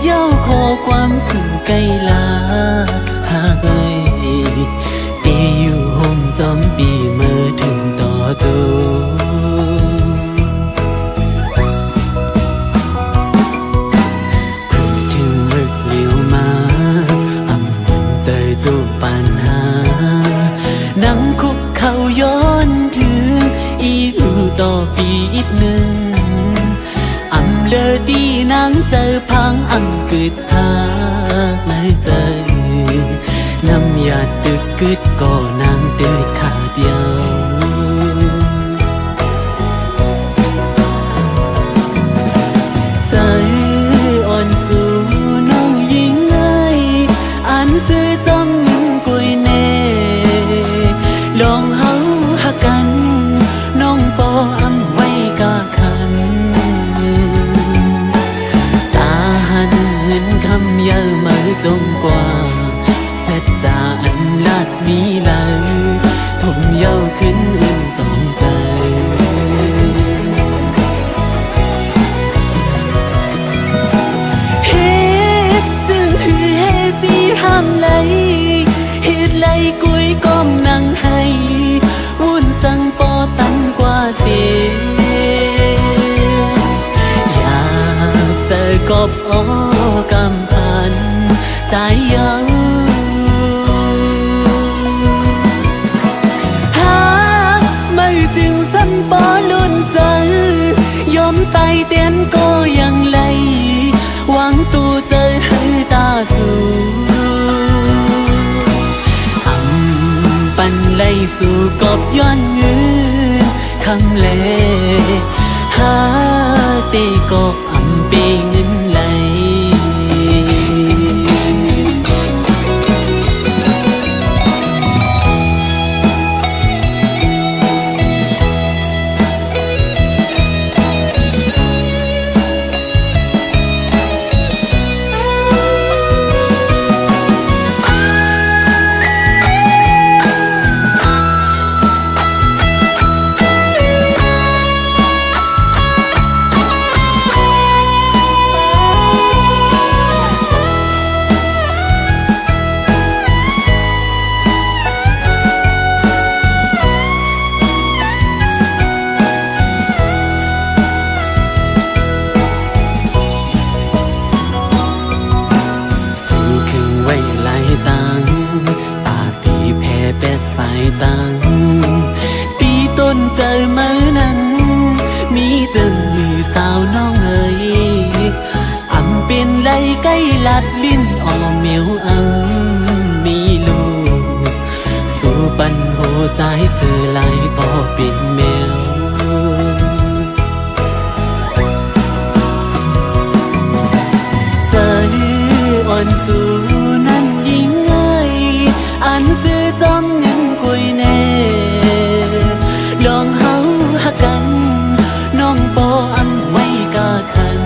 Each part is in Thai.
เย้าขอความสิ่งไกลลาหาเอ้ยปีอยู่ห่มจอมปีเมื่อถึงต่อตัวถึงมึกเลี้ยวมาอำมึงใจจูบปัญหานั่งคุกเขาย้อนถึงอีลูต่อปีอีกหนึ่งอำเลอดีนางเจอพังอำกึดทาในใจน้ำยาตึกกึดก็นางเดินขาเดียวใจอ่อนสู่น้องหญิงเอ้ยอันซื้อจำกุยเน่ลองเฮาหักกันน้องปออำไว้กะขันตาหันเงินคำยามาจงกว่าเสร็จจาอันลาดมีไหลทมเย้าขึ้นอื่นจองใจเฮ็ดจึงหือเฮสีห้ามไหลเฮ็ดไหลกุยก้มนั่งให้วุ่นสั่งปอตันกว่าเสียอยากเจอกบอ้อกำพันใจเย้าจึงสันปอลุ่นใจยอมตายเตียนก็ยังไหลหวังตูเจอให้ตาสู่อำปันไหลสู่กบย้อนเงินคำเลหาเตก็อำเปเงินไหลตีต้นเจอมือนั้นมีจึงหือสาวน้องเอ๋ยอำเป็นไหลใกล้ลัดลิ้นออมเหมียวอำมีลูกสู่ปันโหใจเสือไหลปอเป็นแมวใจอ่อนสู่นั้นยิ่งเอ้ยอันซื้อจอมเงินกุยเน่ลองเฮาหักกันน้องปออำไว้กะขัน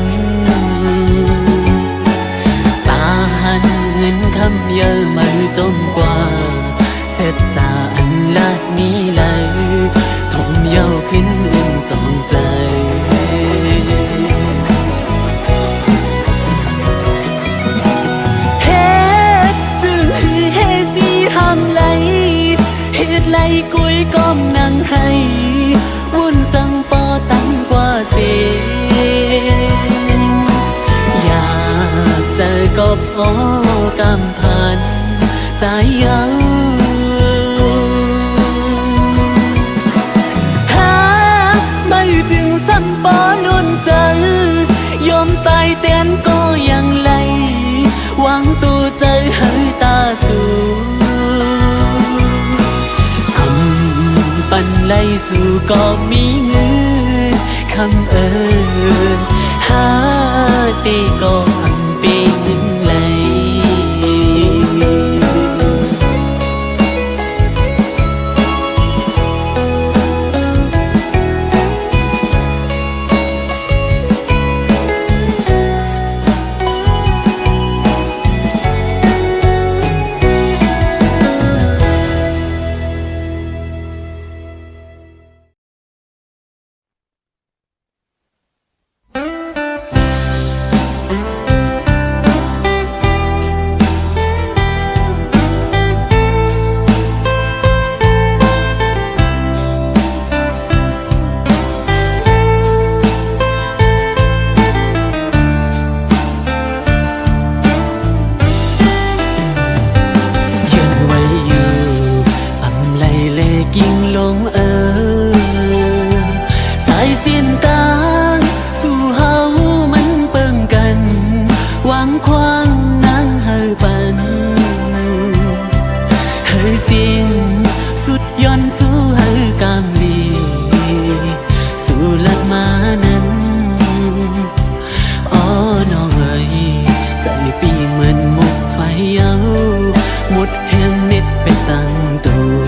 ตาหันเงินคำเยอะไม่จมกว่าเสร็จจาอันลาดมีไหลทมเย้าขึ้นอุ่นจองใจเฮ็ดจึงหือเฮสีห้ามไหลเฮ็ดไหลกุยก้มนั่งให้วุ่นสั่งปอตังกว่าเสียอยากเจอกบอ้อกำพันใจเย้าหาไม่จึงสันปอลุ่นใจยอมตายเตียนก็ยังไหลหวังตูเจอให้ตาสู่ปันไหลสู่ก็มีเงินคำเอิญหาเตก็อันเปเงินไหล เ งนางเฮอปันเฮอเสียงสุดย้อนสู้เฮอกามลีสู่ลัดมานั้นอ๋อน้องเอ๋ยใจปีเหมือนหมกไฟเยาหมดแห่งเน็ดไปตั้งตัว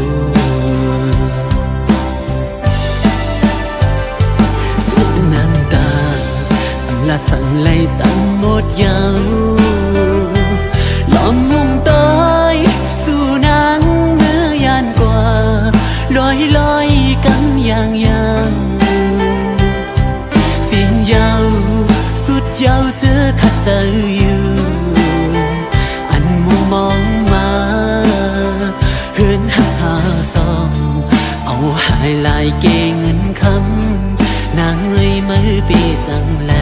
น้ำตาละสั่งไล่ตั้งหมดเยาล้อมมุมต้อยสู่นางเนื้อยานกว่าลอยลอยกันอย่างยังเสียงเยาสุดเยาเจอขัดใจอยู่อันมุมมองมาเฮือนหาซองเอาหายลายเกเงินคำนางเอ้ยมือปีจังไร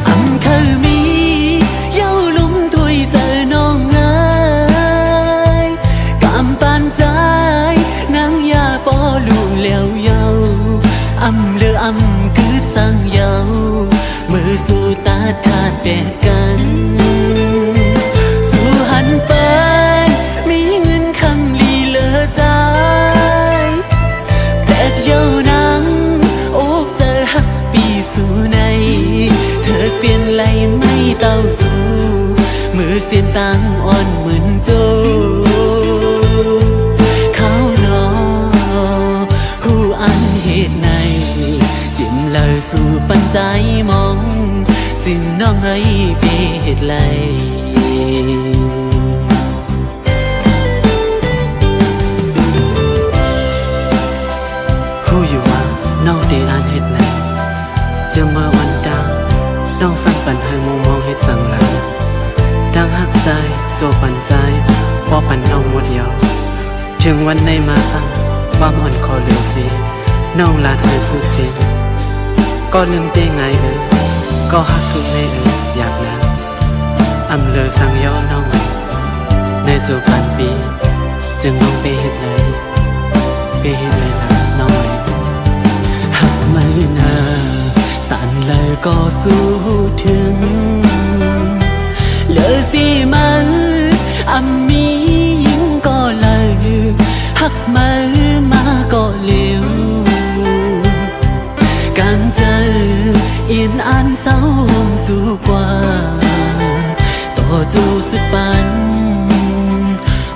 อำเคยมีเย้าลุมถวยเจอน้องเอ้ยกำปานใจนางยาปอลูเหลวเยาอำเลืออำคือสั่งเยามือสู่ตาขาดแปดกันสู่หันไปมีเงินคำลีเหลือใจแต่เย้านางโอกเจอหักปีสู่ในเธอเปลี่ยนไหลไม่เต้าสู่มือเสียนตังอ่อนเหมือนโจเขานอหูอันเหตุในจิ้มเลยสู่ปัญใจมองจึงน้องเอ้ยเปเหตุไรหูอยู่ว่าน้องได้อ่านเหตุไรจะเมื่อวันดาวน้องสั่งปันให้มุมมองเหตุสั่งหลังดังหักใจโจปันใจพอปันน้องหมดเยาถึงวันในมาสั่งว่าอ่อนคอเหลือสีน้องลาเธอสุดสิ้นก็ลืมเต้ไงก็หักทุกในอยากนะอำเลอสั่งย่อน้องในโจปันปีจึงน้องไปเหตุเลยนะน้อยหักไม่นาตันเลยก็สู้ถึงเลยสิมันอำมียิ่งก็เลยหักมือมาก็เร็วการเจอเอียนอันเศร้าสู่กว่าต่อจูสุดปัน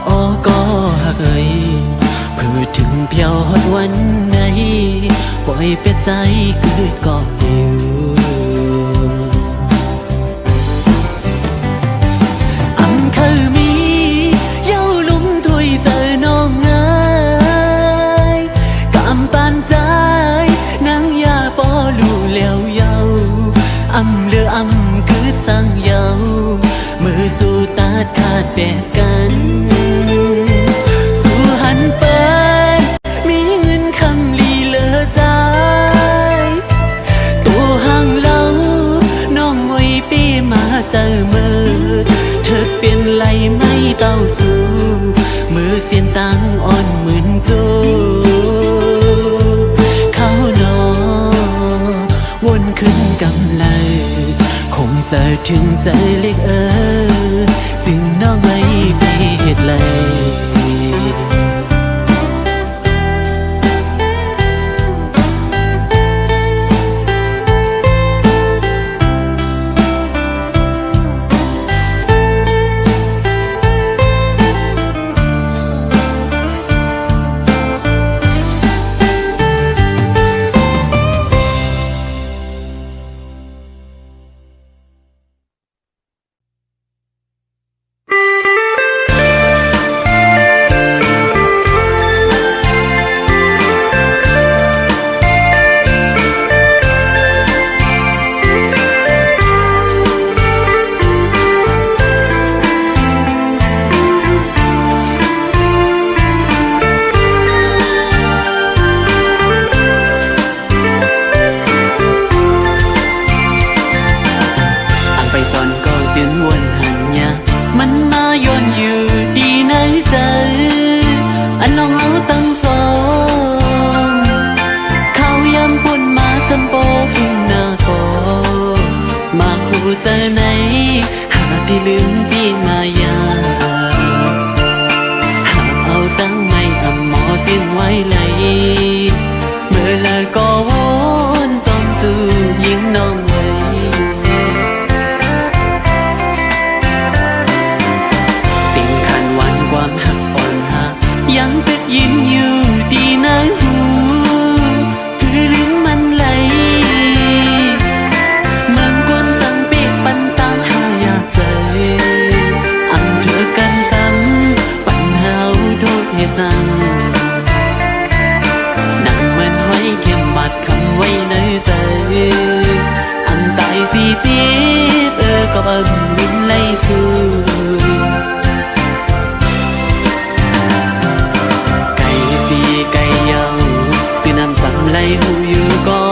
อ้อก็หักเอ่ยเพื่อถึงเพียวฮอดวันไหนปล่อยเป็ดใจเกิดก็เดียวอำเคยมีเย้าลุมถวยเจอน้องเอ้ยกำปานใจนางยาปอลูเหลวเยาอำเลืออำคือสั่งเยามือสู่ตาขาดแปดกันสู่หันไปมีเงินคำลีเหลือใจตัวห่างเล่าน้องไว้ปีมาเจอมือเธอเปลี่ยนไหลไม่เต้าสู่มือเสียนตังอ่อนเหมือนโจเขานอวนขึ้นกำไลคงเจอถึงใจเล็กจึงน้องไม่ไปเหตุไร น้องเอ๋ยสิ่งขันหวานความหักอ่อนหายังติดยินอยู่ดีนะหูคือลืมมันไหลเหมือนคนสั่งเปียกปันตาหาอยากเจออันเธอกันซ้ำปัญหาโทษให้สั่งนั่งเหมือนไว้เข็มบัดคำไว้ในใจอันตายสิจีบก็อันวินไล่สู้ไล่หูอยู่ก็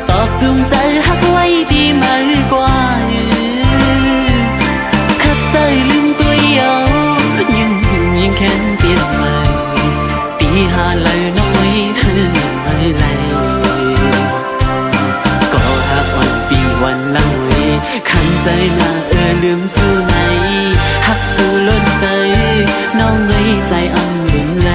ตอบจุงใจหักไว้ดีมากกว่าขัดใจลืมตัวเยายังแค้นเปลี่ยนใหม่ตีหาเลยน้อยไหลก็หักวันปีวันเล่าขันใจหน้าลืมสู้ไหนหักสู้ล้นใจน้องเลยใจอ่ำลืมไหล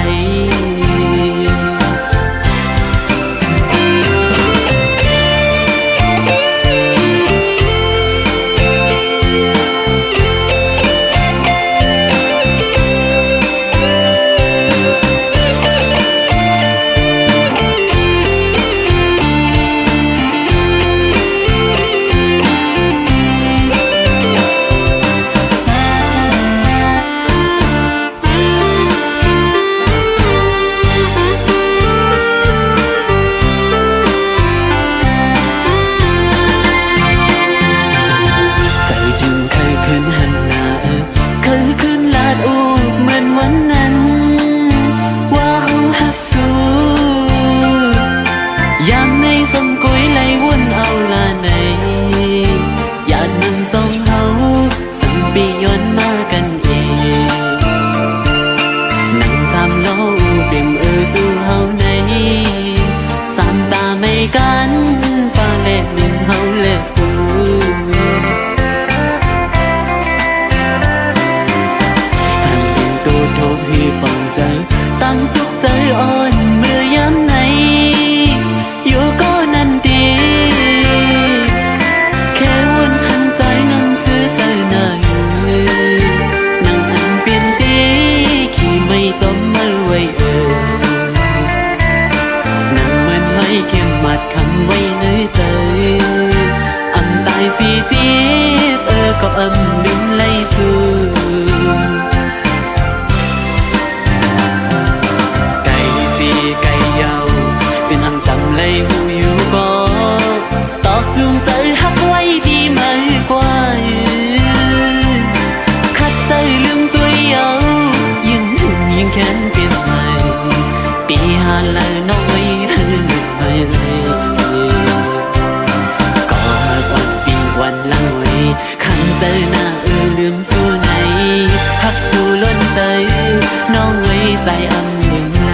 กันฟ้าและดินเฮาและสู้ทางเป็นตัวโทษที่ป้องใจตั้งทุกใจอ่อนเมื่อย้ำไหนอยู่ก็นั่นดีแค่วนหันใจนั่งซื้อใจหน้าอยู่นั่งอันเปลี่ยนตีขี่ไม่จมเมื่อไว้เข้มมัดคำไว้ในใจอำตายสิจีบก็อำดินไล่สู้ไก่สีไก่เยาเป็นอำจำไล่หูอยู่ก็ตอกจูงใจหักไว้ดีมากกว่าขัดใจลืมตัวเยายังแค้นเปลี่ยนใหม่ตีหาละน้อยก็หากวันปีวันหลังไว้ขันใจหน้าลืมสู้ไหนหักสู้ล้นใจน้องไว้ใจอ่ำลืมไหล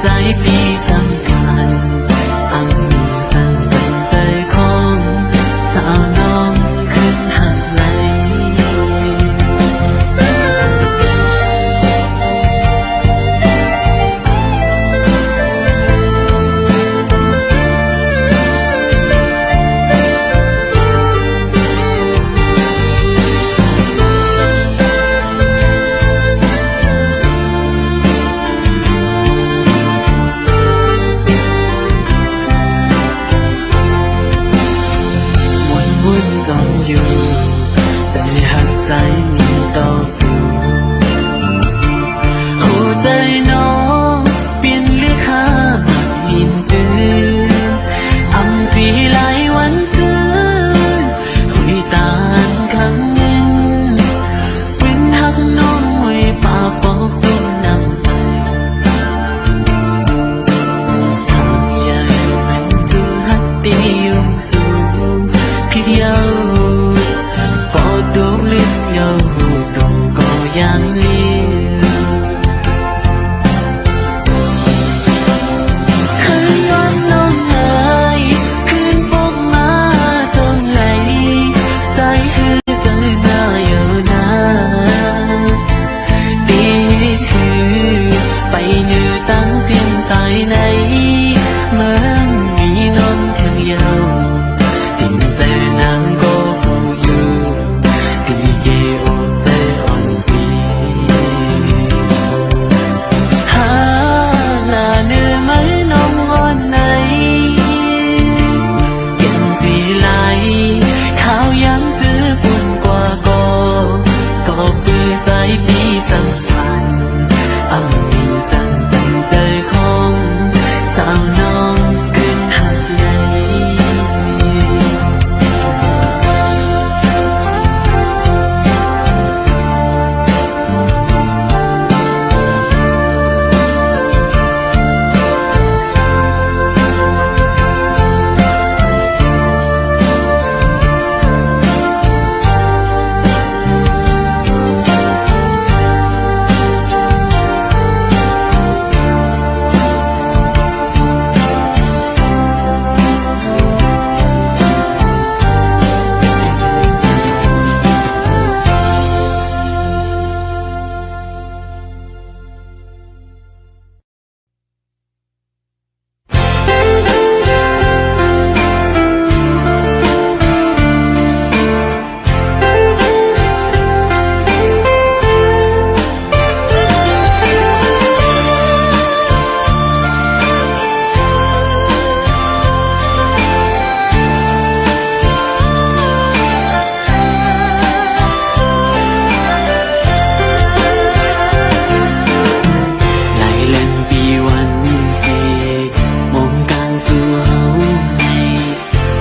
ใจปีสำคัญอันมีสั่งจังใจของสาวน้องขึ้นหักไหลต้องอยู่แต่หักใจมีต่อสู้หัวใจน้องเปลี่ยนเลือกข้าหักหินตื่นอำสีหลายวันซื้อหุยตานครั้งหนึ่งเป็นหักน้องไว้ปากบอกจนนำไปทางใหญ่เป็นสู้หักตียงสูงพี่เยาđốt lên nhau tù có giang liêu khơi ngon non ngài khuyên bốc má trong lấy tay hư tới na yêu na đi hư bay như tăng thiên sai này mến nghĩ non thương yêu tình về nàng cô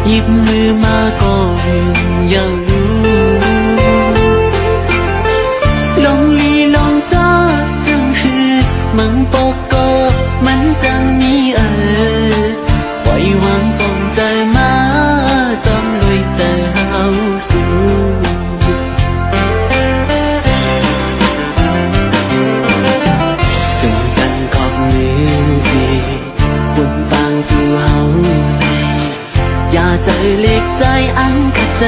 หยิบมือมาก็ยังลงลีลงจ้าจังหือมังปอกก็มันจังนี้ปล่อยวางปองใจมาจอมลอยใจเฮาสู่จึงจันขอบมือสิบุญปางสู่เฮาอย่าใจเล็กใจอันขัดใจ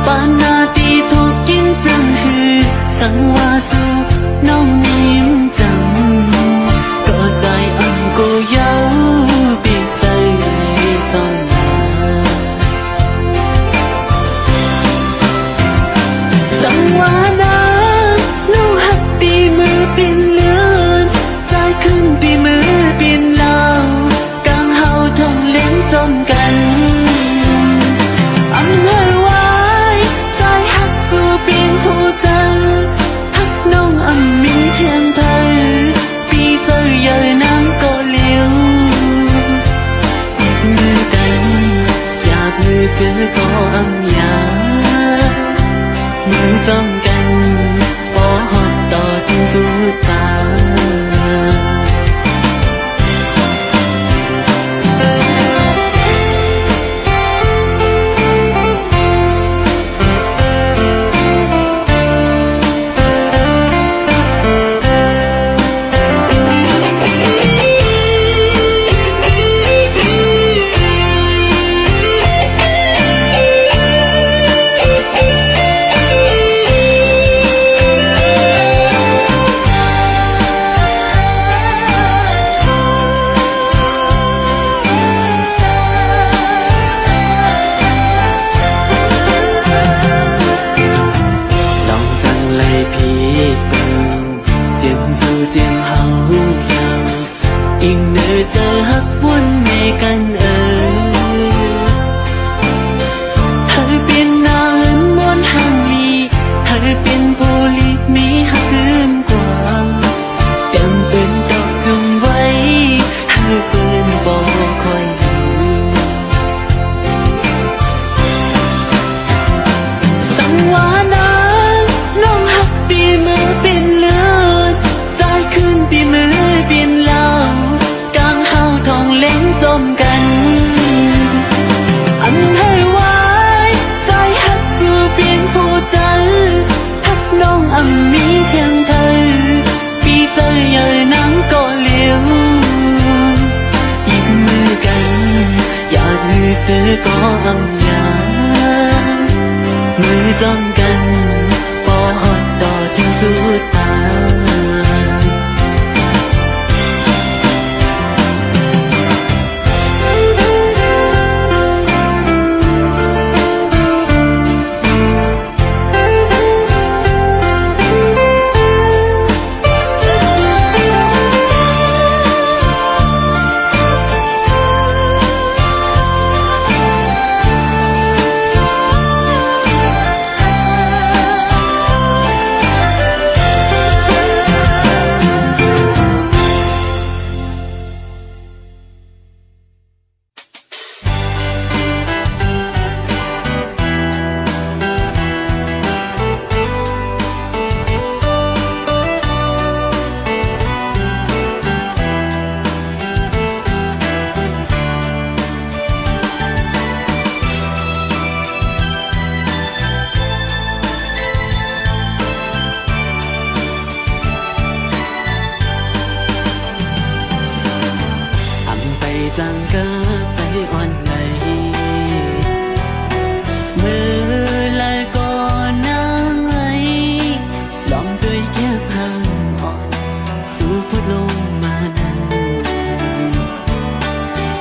ปานนาตีถูกกินจังหือสังวาสู่น้องนิ่มจังก็ใจอันก็เย้าปีกใจจนมาสังวานาลูกหักตีมือเป็นเลือนใจขึ้นตีมือเป็นลาวกลางเฮาทงเล่นจมกัน กวนเมกันเธอเป็นนางมวนหังลีเธอเป็นผู้ลิมีหักคืนกว่าเต็มเป็นดอกจุงไว้เธอเป็นบ่คอยสังวานางน้องหักปีมือเป็นเลือดใจขึ้นปีมือเป็นเหล้ากลางเฮาทองเล้งจมกันอันให้ไว้ใจหักสู่เปลี่ยนผู้ใจหักน้องอันมีเพียงเธอปีเจอเยอะนังก็เลี้ยวยิ้มมือกันอยากลือซื้อก็อำยามือจ้องกันพอหอดต่อถึงสุดตาจังกะใจอ่อนไหลมือลายก่อนนางไหลล้อมด้วยแค่พางอ่อนสู่พุทธลงมานั้น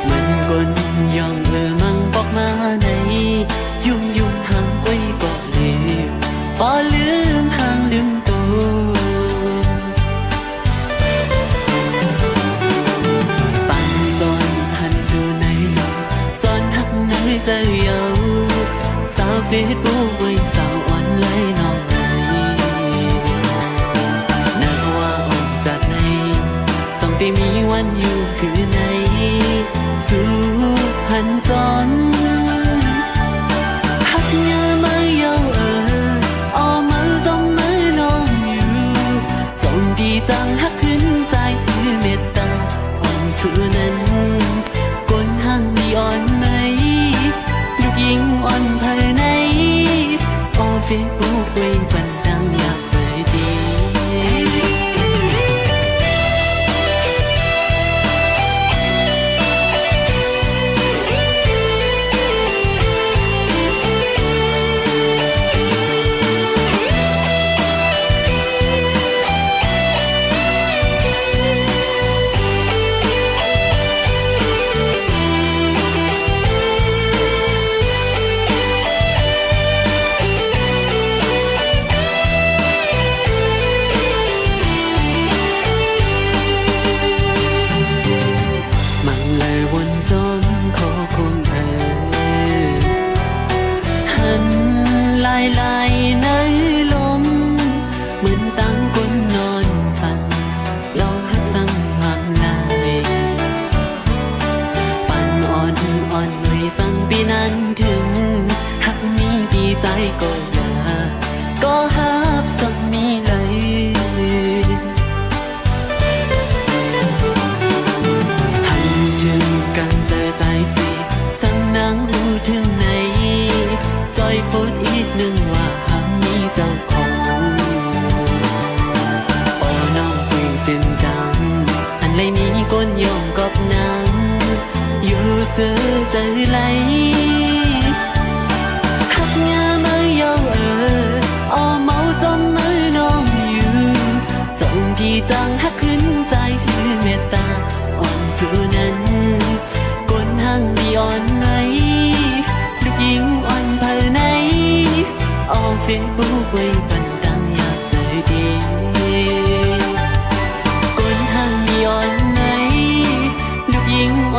มันกลย่องมังบอกมาในยุ่งห่างไว้ก็เลวพอลืมห่างลืมตัวใจเยาสาวเฟซบุ๊กไว้สาวออนไลน์น้องไหนนักว่าออกจากไหนจ้องได้มีวันอยู่คือไหนสู่พันจอนหักเงาไม่เยาออมือจ้องมือน้องอยู่จงดีจังหักขึ้นใจคือเมตตาอ่อนสู่นั้นกลห่างมีอ่อนไหมยิงอ่อนภายในออเฟซบุ๊กไว้บันดังอยากใจดีลายในลมเหมือนตั้งคนนอนฝันลองหักสั่งหักนายปั่นอ่อนหน่อยสั่งปีนั้นถึงหักมีดีใจก็อย่าก็หับสักมีเลยหันถึงกันใจสิสั่งนางรู้ถึงไหนจอยโพสอีกหนึ่งว่าหากมีเจ้าของโอ้น้องคุยเส้นดังอันเลยมีก้นยอมกับนางอยู่เสือใจไหลหักงาไม่เยาออเมาจมมือน้องอยู่จงที่จังหักขึ้นใจคือเมตตาอ่อนสู่นั้นก้นห่างดีอ่อนไหนลูกยิงอ่อนภายในออเฟซบุ๊กไว้บันดังอยากเจอดีก้นห่างดีอ่อนไหนลูกยิงอ่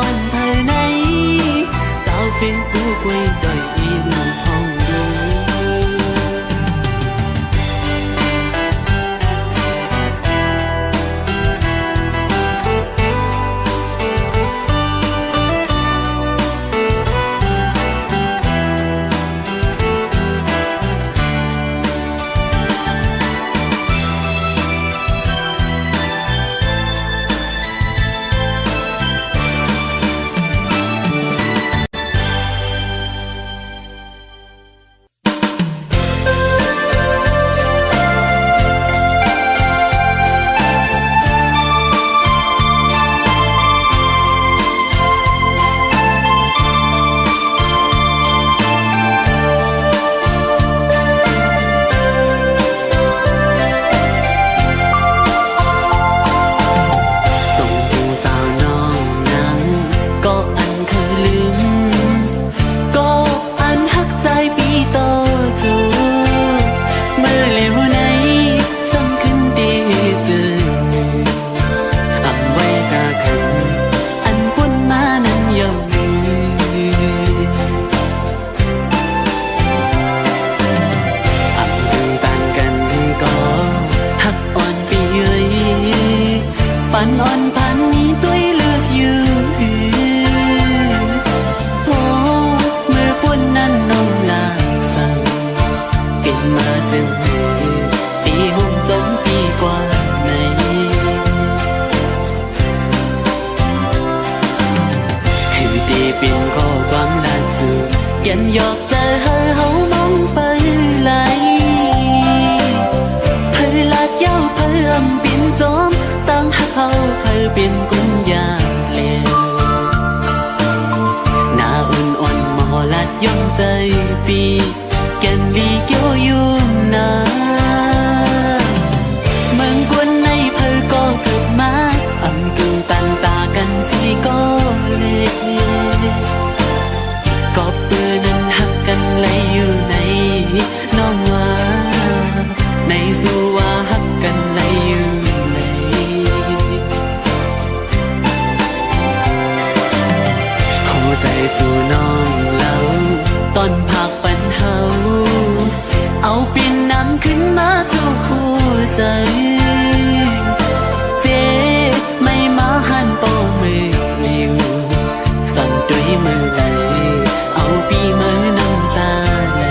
พันอ่อนพันนี้ตัวเลือกอยู่โอ้เมื่อปวนนั้นน้องลาสั่งเป็นมาจึงตีหุ่มจมปีกว่าในคือตีเป็นข้อความล่าสุดกันหยอกใจเฮามองไปไหลเธอลาดยาวเพิ่มปิ่นจอมตั้งหักเฮาเธอเป็นกุญยาเลวหน้าอ่อนๆมอลัดย่อมใจปีแก่นลีเกี่ยวยุ่มนาเมืองกวนในเธอก็เกิดมาอำกึ่งตันตากันสีก็เล่ก็เปื้อนั้นหักกันเลยอยู่ในน้องว่าในสู่ว่าหักกันเลยอยู่ในหัวใจสู่น้องเล่าตอนพักปันเฮาเอาปิ่นน้ำขึ้นมาทุกคู่ใจเจ๊ไม่มาหันโปมือเลี้ยวสั่นด้วยมือไหลเอาปีมือน้ำตาไหล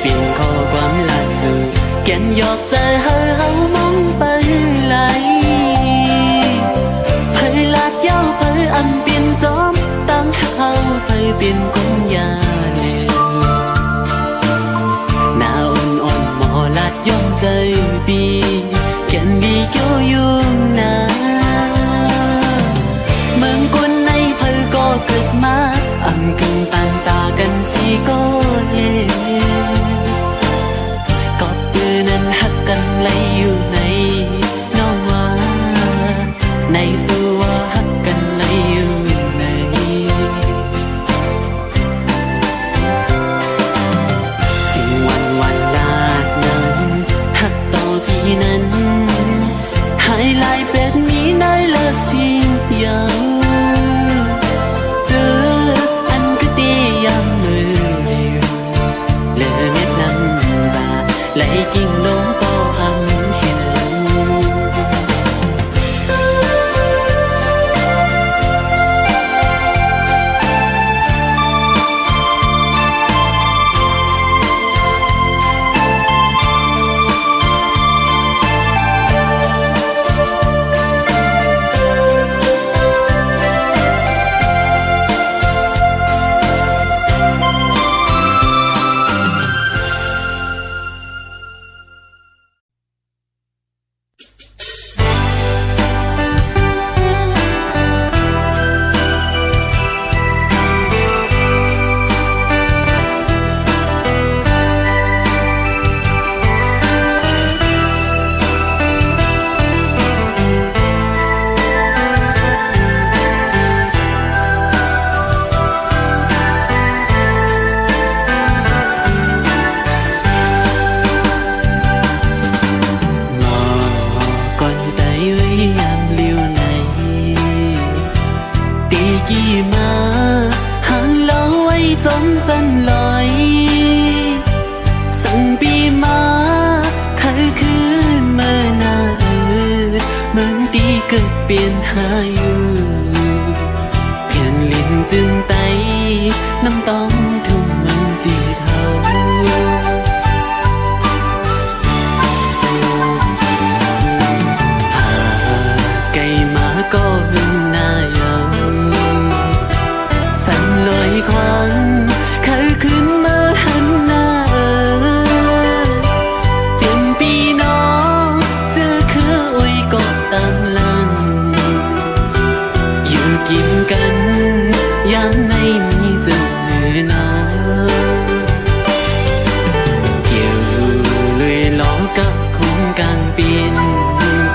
เป็นข้อความล่าสุดแก่นหยอกใจเฮามองไปไหลเผยลาดยาวเผยอันเปลี่ยนจอมตั้งเฮาเผยเป็นกุญยาเลวหน้าอ่อนๆมอลัดย่อมใจปีแก่นดีเกี่ยวยุ่งนาเมืองกวนในเผยก็เกิดมาอำกึ่งตันตากันสีก็เลนั้นหักกันเลยอยู่ในน้องว่าในสู่ว่าหักกันเลยอยู่ในสิ่งวันลาดนั้นหักต่อพี่นั้นหายลายเป็ดนี้ได้เลิกสิ่งยาวเจออันก็ตียามมือเดียวเลือเม็ดน้ำตาไหลกิ่งลงก็อำเห็นเปลี่ยนหาอยู่เพียงลิ้นจึงไตน้ำต้องทุ่มมันจีเทาพาไก่มาก็หึงหน้าเยาสัน ลอยควางเขาขึ้นมาหันหน้าเจ็บปีน้องเจอคืออวยกอดตามหลังอยู่กินกันยามในมีเจอเนื้อหนาวเกี่ยวเลยล้อกับคงกลางปีน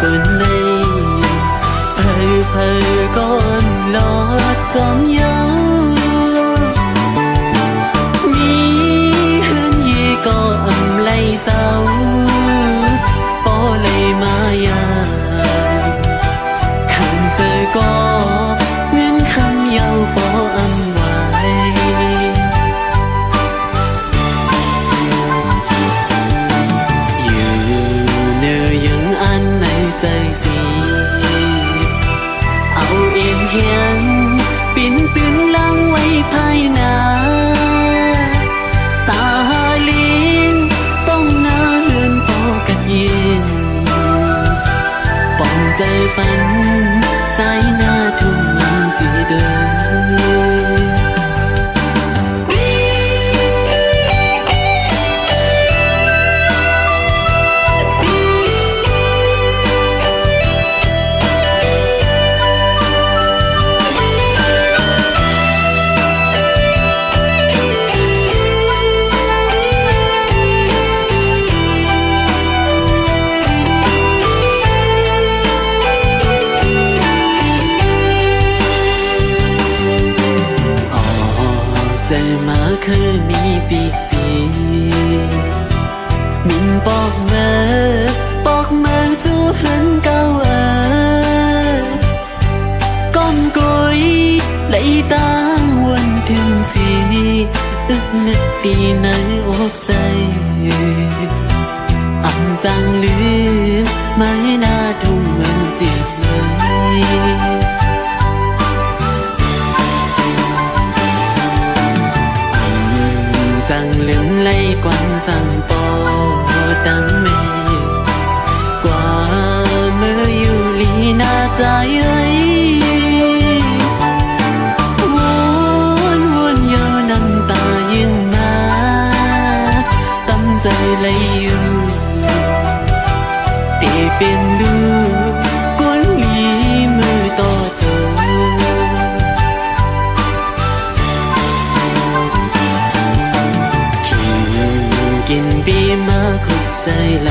คนในเพอก้อนลอดจอมเยามีเฮือนยีก็อำไลเศร้าปอเลยมายาขันเจอก็เงินคำเยาปออำไว้อยู่เนื้อยังอันในใจสีเฮียนปิ่นตื่นลังไว้ภายหน้าตาลิงต้องหน้าเฮือนพอกันยินป้องใจฝันใจหน้าทุ่มมันจีเดินใจมาคือมีปีกสีมินปอกเมื่อจูเหินเก่าก้อมกุยไหลตางวันถึงสีอึกนึกปีในอกใจอ่ำจังลืมไม่น่าทุ่มเหมือนจีบเลยจังลืมไล่กวนสั่งปอตังเมกว่าเมื่ออยู่ลีน่าใจเอ้ยวนเยาน้ำตายิ่งมาตั้งใจเลยอยู่ตีเป็นลูกกวนลีมือต่อเธอกินปีมาขุดใจไหล